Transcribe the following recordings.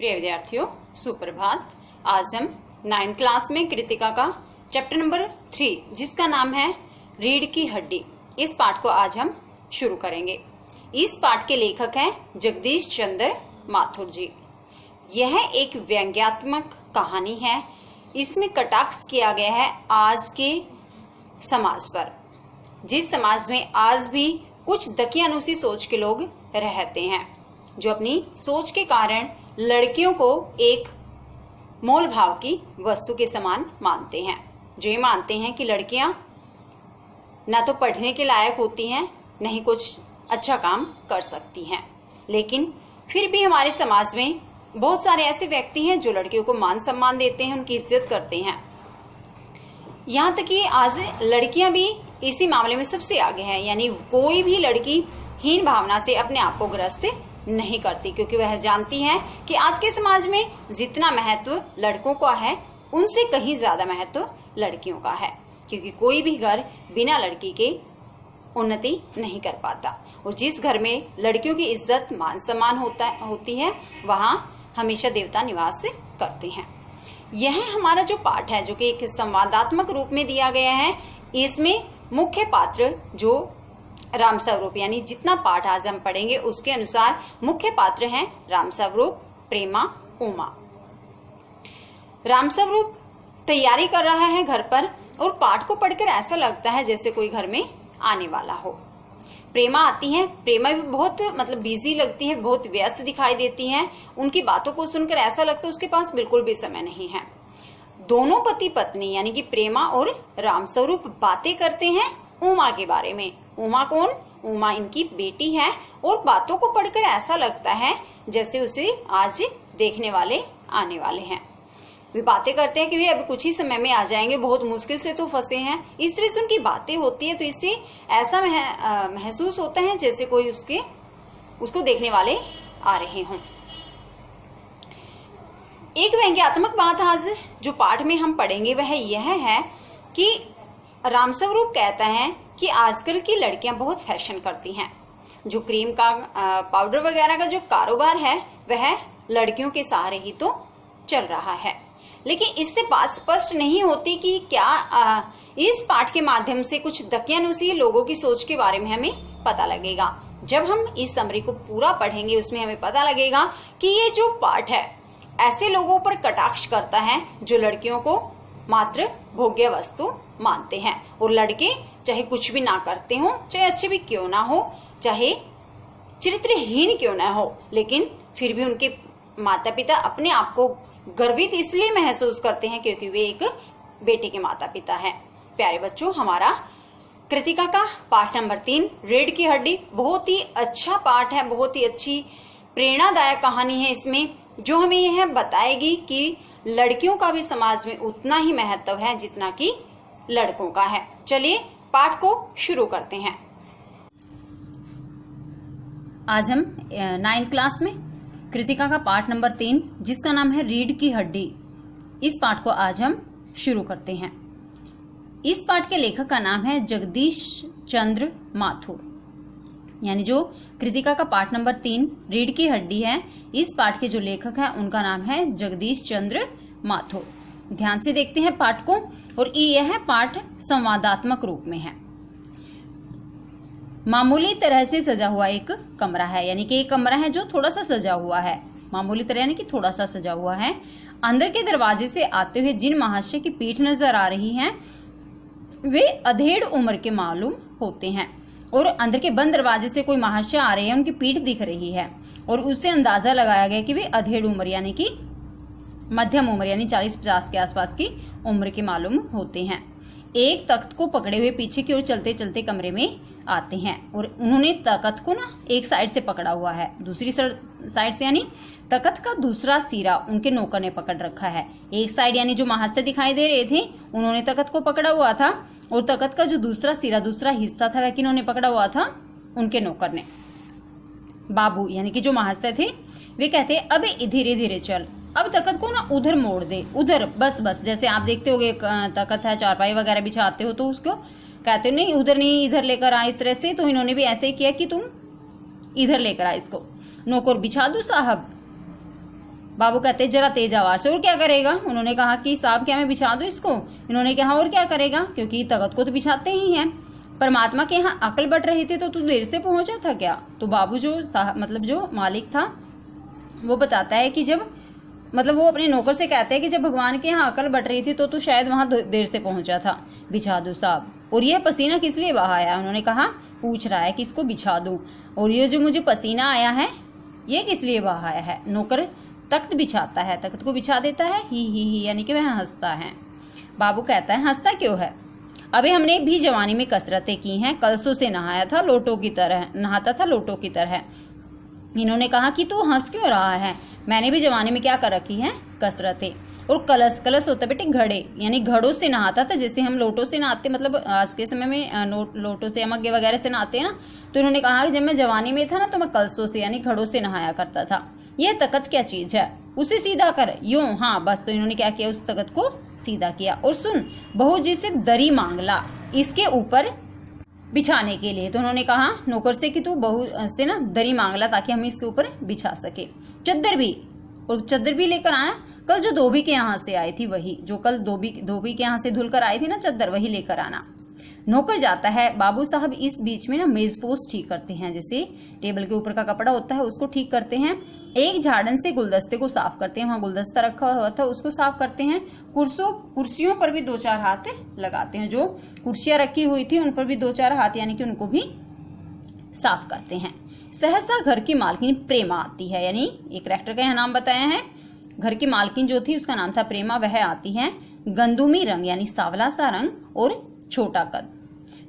प्रिय विद्यार्थियों, सुप्रभात। आज हम 9th क्लास में कृतिका का चैप्टर नंबर 3 जिसका नाम है रीढ़ की हड्डी, इस पाठ को आज हम शुरू करेंगे। इस पाठ के लेखक हैं जगदीश चंद्र माथुर जी। यह एक व्यंग्यात्मक कहानी है। इसमें कटाक्ष किया गया है आज के समाज पर, जिस समाज में आज भी कुछ दकियानुसी सोच के लोग रहते हैं, जो अपनी सोच के कारण लड़कियों को एक मोल भाव की वस्तु के समान मानते हैं। जो ये मानते हैं कि लड़कियां ना तो पढ़ने के लायक होती हैं, न ही कुछ अच्छा काम कर सकती हैं। लेकिन फिर भी हमारे समाज में बहुत सारे ऐसे व्यक्ति हैं जो लड़कियों को मान सम्मान देते हैं, उनकी इज्जत करते हैं। यहाँ तक कि आज लड़कियां भी इसी मामले में सबसे आगे हैं, यानी कोई भी लड़की हीन भावना से अपने आप को ग्रस्त नहीं करती, क्योंकि वह जानती है कि आज के समाज में जितना महत्व लड़कों का है, उनसे कहीं ज्यादा महत्व लड़कियों का है, क्योंकि कोई भी घर बिना लड़की के उन्नति नहीं कर पाता। और जिस घर में लड़कियों की इज्जत मान सम्मान होती है, वहाँ हमेशा देवता निवास करते हैं। यह हमारा जो पाठ है, जो कि एक संवादात्मक रूप में दिया गया है, इसमें मुख्य पात्र जो राम स्वरूप, यानी जितना पाठ आज हम पढ़ेंगे उसके अनुसार मुख्य पात्र हैं राम स्वरूप, प्रेमा, उमा। राम स्वरूप तैयारी कर रहा है घर पर, और पाठ को पढ़कर ऐसा लगता है जैसे कोई घर में आने वाला हो। प्रेमा आती है। प्रेमा भी बहुत बिजी लगती है, बहुत व्यस्त दिखाई देती है। उनकी बातों को सुनकर ऐसा लगता है उसके पास बिल्कुल भी समय नहीं है। दोनों पति पत्नी यानी कि प्रेमा और राम स्वरूप बातें करते हैं उमा के बारे में। उमा कौन? उमा इनकी बेटी है, और बातों को पढ़कर ऐसा लगता है जैसे उसे आज देखने वाले आने वाले हैं। वे बातें करते हैं कि वे अभी कुछ ही समय में आ जाएंगे, बहुत मुश्किल से तो फंसे हैं। इस तरह से उनकी बातें होती है, तो इससे ऐसा महसूस होता है जैसे कोई उसको देखने वाले आ रहे हों। एक व्यंग्यात्मक बात आज जो पाठ में हम पढ़ेंगे वह यह है कि राम स्वरूप कहता है कि आजकल की लड़कियां बहुत फैशन करती हैं। जो क्रीम का पाउडर वगैरह का जो कारोबार है वह लड़कियों के सहारे ही तो चल रहा है। लेकिन इससे बात स्पष्ट नहीं होती कि क्या इस पाठ के माध्यम से कुछ दकियानुसी लोगों की सोच के बारे में हमें पता लगेगा। जब हम इस समरी को पूरा पढ़ेंगे उसमें हमें पता लगेगा कि ये जो पाठ है ऐसे लोगों पर कटाक्ष करता है जो लड़कियों को मात्र भोग्य वस्तु मानते हैं, और लड़के चाहे कुछ भी ना करते हो, चाहे अच्छे भी क्यों ना हो, चाहे चरित्रहीन क्यों ना हो, लेकिन फिर भी उनके माता पिता अपने आप को गर्वित इसलिए महसूस करते हैं क्योंकि वे एक बेटे के माता पिता हैं। प्यारे बच्चों, हमारा कृतिका का पाठ नंबर 3 रीढ़ की हड्डी बहुत ही अच्छा पाठ है, बहुत ही अच्छी प्रेरणादायक कहानी है इसमें, जो हमें यह बताएगी कि लड़कियों का भी समाज में उतना ही महत्व है जितना कि लड़कों का है। चलिए पाठ को शुरू करते हैं। आज हम 9th क्लास में कृतिका का पाठ नंबर 3 जिसका नाम है रीढ़ की हड्डी, इस पाठ को आज हम शुरू करते हैं। इस पाठ के लेखक का नाम है जगदीश चंद्र माथुर, यानी जो कृतिका का पाठ नंबर 3 रीढ़ की हड्डी है, इस पाठ के जो लेखक हैं उनका नाम है जगदीश चंद्र माथुर। ध्यान से देखते हैं पाठ को, और यह पाठ संवादात्मक रूप में है। मामूली तरह से सजा हुआ एक कमरा है, यानी कि एक कमरा है जो थोड़ा सा सजा हुआ है। मामूली तरह यानी कि थोड़ा सा सजा हुआ है। अंदर के दरवाजे से आते हुए जिन महाशय की पीठ नजर आ रही हैं वे अधेड़ उम्र के मालूम होते हैं, और अंदर के बंद दरवाजे से कोई महाशय आ रहे हैं, उनकी पीठ दिख रही है, और उससे अंदाजा लगाया गया कि वे अधेड़ उम्र यानी कि मध्यम उम्र यानी 40-50 के आसपास की उम्र के मालूम होते हैं। एक तख्त को पकड़े हुए पीछे की ओर चलते चलते कमरे में आते हैं, और उन्होंने तख्त को ना एक साइड से पकड़ा हुआ है, दूसरी साइड से यानी तख्त का दूसरा सिरा उनके नौकर ने पकड़ रखा है। एक साइड यानी जो महाशय दिखाई दे रहे थे उन्होंने तख्त को पकड़ा हुआ था, और तख्त का जो दूसरा सिरा, दूसरा हिस्सा था, वह किन्होंने पकड़ा हुआ था? उनके नौकर ने। बाबू यानी कि जो महाशय थे वे कहते अब धीरे धीरे चल, अब तख्त को ना उधर मोड़ दे, उधर बस जैसे आप देखते होगे तख्त है, चारपाई वगैरह बिछाते हो तो उसको कहते हो नहीं उधर नहीं, इधर लेकर आ, इस तरह से। तो इन्होंने भी ऐसे ही किया कि तुम इधर लेकर आ इसको। नौकर बिछा दो साहब, बाबू कहते जरा तेज आवाज से, और क्या करेगा? उन्होंने कहा कि साहब क्या मैं बिछा दूं इसको? इन्होंने कहा और क्या करेगा, क्योंकि तख्त को तो बिछाते ही हैं। परमात्मा के यहाँ अकल बट रही थी तो तू देर से पहुंचा था क्या? तो बाबू जो जो मालिक था वो बताता है कि जब वो अपने नौकर से कहते हैं कि जब भगवान के यहाँ अकल बट रही थी तो तू शायद वहां देर से पहुंचा था। बिछा दो साहब। और यह पसीना किस लिए बहा आया? उन्होंने कहा, पूछ रहा है कि इसको बिछा दूं, और ये जो मुझे पसीना आया है ये किस लिए बहा आया है? नौकर तख्त बिछाता है, तख्त को बिछा देता है, ही यानी कि वह हंसता है। बाबू कहता है, हंसता क्यों है? अबे हमने भी जवानी में कसरतें की हैं, कलसों से नहाता था लोटों की तरह। इन्होंने कहा कि तू हंस क्यों रहा है? मैंने भी जवानी में क्या कर रखी है? कसरतें। और कलश होता बेटे घड़े, यानी घड़ों से नहाता था, जैसे हम लोटों से नहाते, मतलब आज के समय में लोटों से मग्गे वगैरह से नहाते हैं ना। तो इन्होंने कहा कि जब मैं जवानी में था ना तो मैं कलशों से यानी घड़ों से नहाया करता था। यह तख्त क्या चीज है? उसे सीधा कर। यूं? हाँ बस। तो इन्होंने क्या किया, उस तख्त को सीधा किया। और सुन, बहू जी से दरी मांग ला इसके ऊपर बिछाने के लिए। तो उन्होंने कहा नौकर से कि तू बहू से ना दरी मांग ला ताकि हम इसके ऊपर बिछा सके। चद्दर भी लेकर आना। कल जो धोबी के यहाँ से आई थी वही, जो कल धोबी के यहाँ से धुलकर आई थी ना चद्दर, वही लेकर आना। नौकर जाता है। बाबू साहब इस बीच में ना मेजपोश ठीक करते हैं, जैसे टेबल के ऊपर का कपड़ा होता है उसको ठीक करते हैं। एक झाड़न से गुलदस्ते को साफ करते हैं, वहां गुलदस्ता रखा हुआ था उसको साफ करते हैं। कुर्सियों पर भी 2-4 हाथ लगाते हैं, जो कुर्सियां रखी हुई थी उन पर भी 2-4 हाथ, यानी कि उनको भी साफ करते हैं। सहसा घर की मालकिन प्रेमा आती है, यानी एक कैरेक्टर का यहाँ नाम बताया है। घर की मालकिन जो थी उसका नाम था प्रेमा, वह आती है। गंदुमी रंग यानी सावला सा रंग और छोटा कद।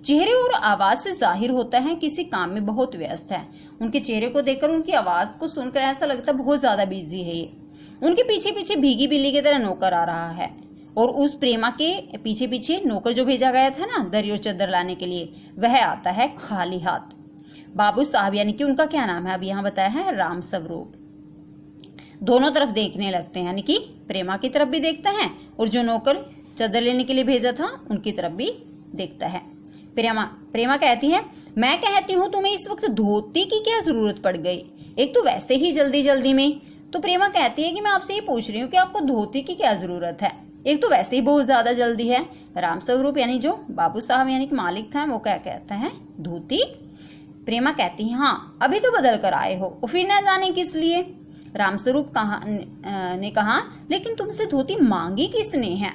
चेहरे और आवाज से जाहिर होता है किसी काम में बहुत व्यस्त है। उनके चेहरे को देखकर, उनकी आवाज को सुनकर ऐसा लगता है बहुत ज्यादा बिजी है ये। उनके पीछे पीछे भीगी बिल्ली की तरह नौकर आ रहा है, और उस प्रेमा के पीछे पीछे नौकर जो भेजा गया था ना दरी और चद्दर लाने के लिए, वह आता है खाली हाथ। बाबू साहब यानी कि उनका क्या नाम है अब यहाँ बताया है, राम स्वरूप, दोनों तरफ देखने लगते हैं, यानी कि प्रेमा की तरफ भी देखता है और जो नौकर चद्दर लेने के लिए भेजा था उनकी तरफ भी देखता है। प्रेमा कहती है, मैं कहती हूँ तुम्हें इस वक्त धोती की क्या जरूरत पड़ गई, एक तो वैसे ही जल्दी जल्दी में। तो प्रेमा कहती है कि मैं आपसे ये पूछ रही हूँ कि आपको धोती की क्या जरूरत है, एक तो वैसे ही बहुत ज्यादा जल्दी है। राम स्वरूप यानी जो बाबू साहब यानी कि मालिक था, वो क्या कहता है, धोती। प्रेमा कहती है, हाँ अभी तो बदल कर आए हो और फिर न जाने किस लिए। रामस्वरूप ने कहा, लेकिन तुमसे धोती मांगी किसने है?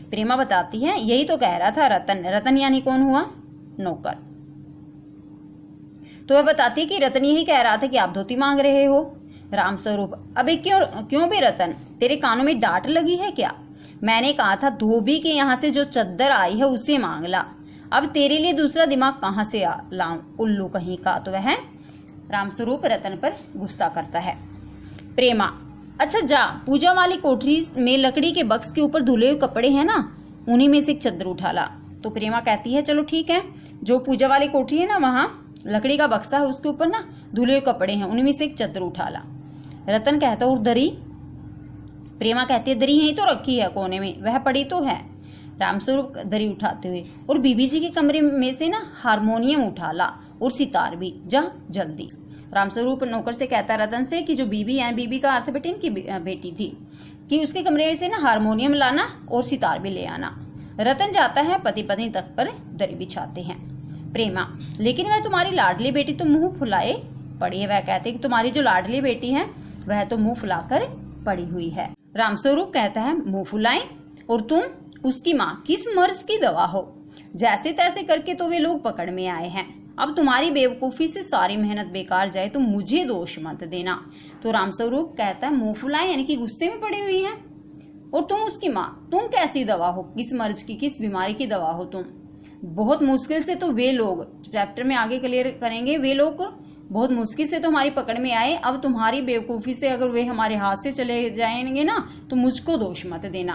प्रेमा बताती है, यही तो कह रहा था रतन यानी कौन हुआ, नौकर। तो वह बताती है कि रतन यही कह रहा था कि आप धोती मांग रहे हो। रामस्वरूप, अबे क्यों बे रतन, तेरे कानों में डांट लगी है क्या? मैंने कहा था धोबी के यहाँ से जो चद्दर आई है उसे मांग ला, अब तेरे लिए दूसरा दिमाग कहाँ से लाऊं, उल्लू कहीं का। तो वह रामस्वरूप रतन पर गुस्सा करता है। प्रेमा, अच्छा जा, पूजा वाली कोठरी में लकड़ी के बक्स के ऊपर धुले हुए कपड़े हैं ना, उन्हीं में से एक चद्दर उठा ला। तो प्रेमा कहती है, चलो ठीक है। जो पूजा वाली कोठरी है ना, वहां लकड़ी का बक्सा है, उसके ऊपर ना धुले हुए कपड़े हैं, उन्हीं में से एक चद्दर उठा ला। रतन कहता, और दरी? प्रेमा कहती है, दरी यहीं तो रखी है कोने में, वह पड़ी तो है। रामस्वरूप दरी उठाते हुए, और बीबी जी के कमरे में से ना हारमोनियम उठा ला और सितार भी, जा जल्दी। रामस्वरूप नौकर से कहता रतन से कि जो बीबी है, बीबी का अर्थ बेटे इनकी बेटी थी, कि उसके कमरे में से ना हारमोनियम लाना और सितार भी ले आना। रतन जाता है, पति पत्नी तख्त पर दरी बिछाते हैं। प्रेमा, लेकिन वह तुम्हारी लाडली बेटी तो मुंह फुलाए पड़ी है। वह कहते कि तुम्हारी जो लाडली बेटी है वह तो मुंह फुलाकर पड़ी हुई है। रामस्वरूप कहता है, मुंह फुलाए, और तुम उसकी माँ किस मर्ज की दवा हो, जैसे तैसे करके तो वे लोग पकड़ में आए हैं। अब तुम्हारी बेवकूफी से सारी मेहनत बेकार जाए तो मुझे दोष मत देना। तो रामस्वरूप कहता है, मुंह फुलाए यानी कि गुस्से में पड़ी हुई है, और तुम उसकी माँ, तुम कैसी दवा हो, किस मर्ज की, किस बीमारी की दवा हो तुम। बहुत मुश्किल से तो वे लोग, चैप्टर में आगे क्लियर करेंगे, वे लोग बहुत मुश्किल से तो हमारी पकड़ में आए, अब तुम्हारी बेवकूफी से अगर वे हमारे हाथ से चले जाएंगे ना तो मुझको दोष मत देना।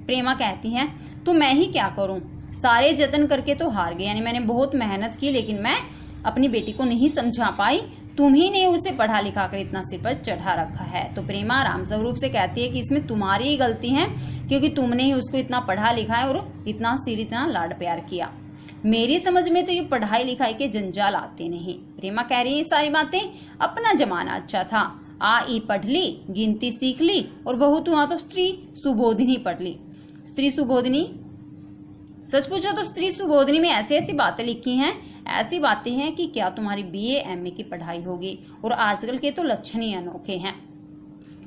प्रेमा कहती है, तो मैं ही क्या करूं, सारे जतन करके तो हार गए, यानी मैंने बहुत मेहनत की लेकिन मैं अपनी बेटी को नहीं समझा पाई, तुम्ही ने उसे पढ़ा लिखा कर इतना सिर पर चढ़ा रखा है। तो प्रेमा रामस्वरूप से कहती है कि इसमें तुम्हारी ही गलती है, क्योंकि तुमने ही उसको इतना पढ़ा लिखा है और इतना सिर इतना लाड प्यार किया। मेरी समझ में तो ये पढ़ाई लिखाई के जंजाल आते नहीं। प्रेमा कह रही है सारी बातें, अपना जमाना अच्छा था, आ ई पढ़ ली, गिनती सीख ली, और बहुत हुआ तो स्त्री सुबोधिनी पढ़ ली। स्त्री सुबोधिनी, सच पूछो तो स्त्री सुबोधिनी में ऐसी ऐसी बातें लिखी हैं, ऐसी बातें हैं कि क्या तुम्हारी बीए एमए की पढ़ाई होगी। और आजकल के तो लक्षण ही अनोखे हैं।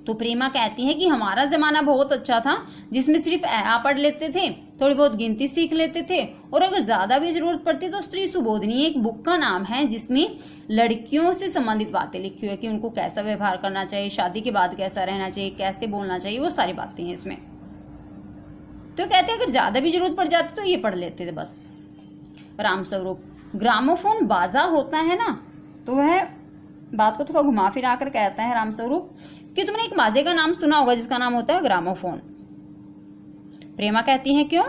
तो प्रेमा कहती है कि हमारा जमाना बहुत अच्छा था, जिसमें सिर्फ आ पढ़ लेते थे, थोड़ी बहुत गिनती सीख लेते थे, और अगर ज्यादा भी जरूरत पड़ती तो स्त्री सुबोधिनी एक बुक का नाम है जिसमें लड़कियों से संबंधित बातें लिखी हुई है कि उनको कैसा व्यवहार करना चाहिए, शादी के बाद कैसा रहना चाहिए, कैसे बोलना चाहिए, वो सारी बातें हैं इसमें। तो कहते हैं अगर ज्यादा भी जरूरत पड़ जाती तो ये पढ़ लेते थे बस। रामस्वरूप, ग्रामोफोन बाजा होता है ना, तो वह बात को थोड़ा घुमा फिरा कर कहता है रामस्वरूप कि तुमने एक बाजे का नाम सुना होगा जिसका नाम होता है ग्रामोफोन। प्रेमा कहती है क्यों?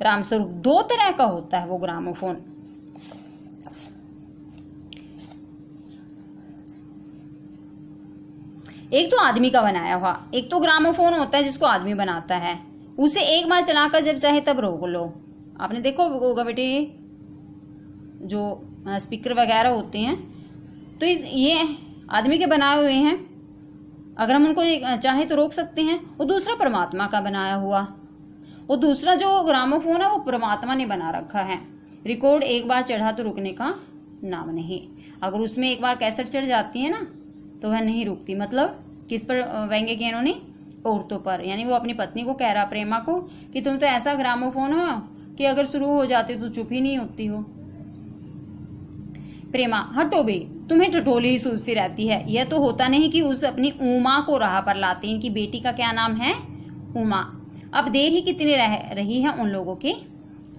रामस्वरूप, दो तरह का होता है वो ग्रामोफोन। एक तो आदमी का बनाया हुआ, एक तो ग्रामोफोन होता है जिसको आदमी बनाता है, उसे एक बार चलाकर जब चाहे तब रोक लो। आपने देखो होगा बेटे, जो स्पीकर वगैरह होते हैं तो ये आदमी के बनाए हुए हैं, अगर हम उनको चाहे तो रोक सकते हैं। और दूसरा परमात्मा का बनाया हुआ, और दूसरा जो ग्रामोफोन है वो परमात्मा ने बना रखा है। रिकॉर्ड एक बार चढ़ा तो रुकने का नाम नहीं, अगर उसमें एक बार कैसेट चढ़ जाती है ना तो वह नहीं रुकती। मतलब किस पर व्यंग्य किया इन्होंने? औरतों पर। यानी वो अपनी पत्नी को कह रहा, प्रेमा को, कि तुम तो ऐसा ग्रामोफोन हो कि अगर शुरू हो जाते तो चुप ही नहीं होती हो। प्रेमा, हटो बे, तुम्हें टटोली ही सूझती रहती है। यह तो होता नहीं कि उस अपनी उमा को राह पर लाते हैं। इनकी बेटी का क्या नाम है? उमा। अब देर ही कितनी रह रही है उन लोगों के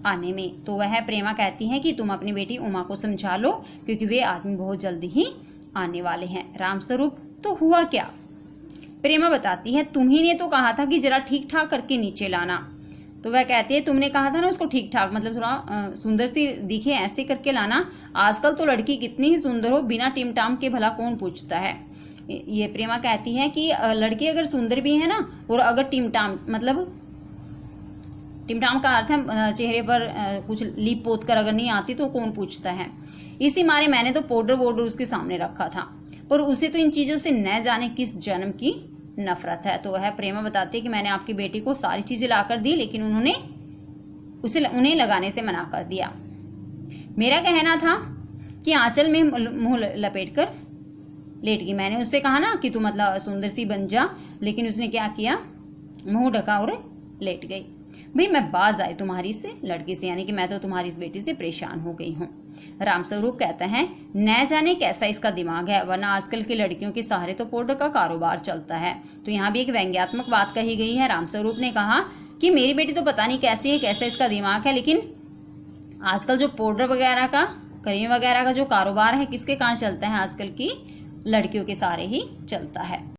आने में। तो वह प्रेमा कहती है कि तुम अपनी बेटी उमा को समझा लो, क्योंकि वे आदमी बहुत जल्दी ही आने वाले हैं। रामस्वरूप, तो हुआ क्या? प्रेमा बताती है, तुम्ही ने तो कहा था कि जरा ठीक ठाक करके नीचे लाना। तो वह कहती है, तुमने कहा था ना उसको ठीक ठाक, मतलब थोड़ा सुंदर सी दिखे ऐसे करके लाना। आजकल तो लड़की कितनी ही सुंदर हो, बिना टिमटाम के भला कौन पूछता है। ये प्रेमा कहती है कि लड़की अगर सुंदर भी है ना, और अगर टिमटाम, मतलब टिमटाम का अर्थ है चेहरे पर कुछ लीप पोत कर अगर नहीं आती तो कौन पूछता है। इसी मारे मैंने तो पाउडर वोडर उसके सामने रखा था, पर उसे तो इन चीजों से न जाने किस जन्म की नफरत है। तो वह प्रेमा बताती है कि मैंने आपकी बेटी को सारी चीजें लाकर दी, लेकिन उन्होंने उन्हें लगाने से मना कर दिया। मेरा कहना था कि आंचल में मुंह लपेट कर लेट गई। मैंने उससे कहा ना कि तू मतलब सुंदर सी बन जा, लेकिन उसने क्या किया, मुंह ढका और लेट गई। भाई मैं बाज आई तुम्हारी से लड़की से, यानी कि मैं तो तुम्हारी इस बेटी से परेशान हो गई हूँ। रामस्वरूप कहता है, न जाने कैसा इसका दिमाग है, वरना आजकल की लड़कियों के सहारे तो पाउडर का कारोबार चलता है। तो यहाँ भी एक व्यंग्यात्मक बात कही गई है। रामस्वरूप ने कहा कि मेरी बेटी तो पता नहीं कैसी है, कैसा इसका दिमाग है, लेकिन आजकल जो पाउडर वगैरह का, क्रीम वगैरह का जो कारोबार है, किसके कारण चलता है? आजकल की लड़कियों के सहारे ही चलता है।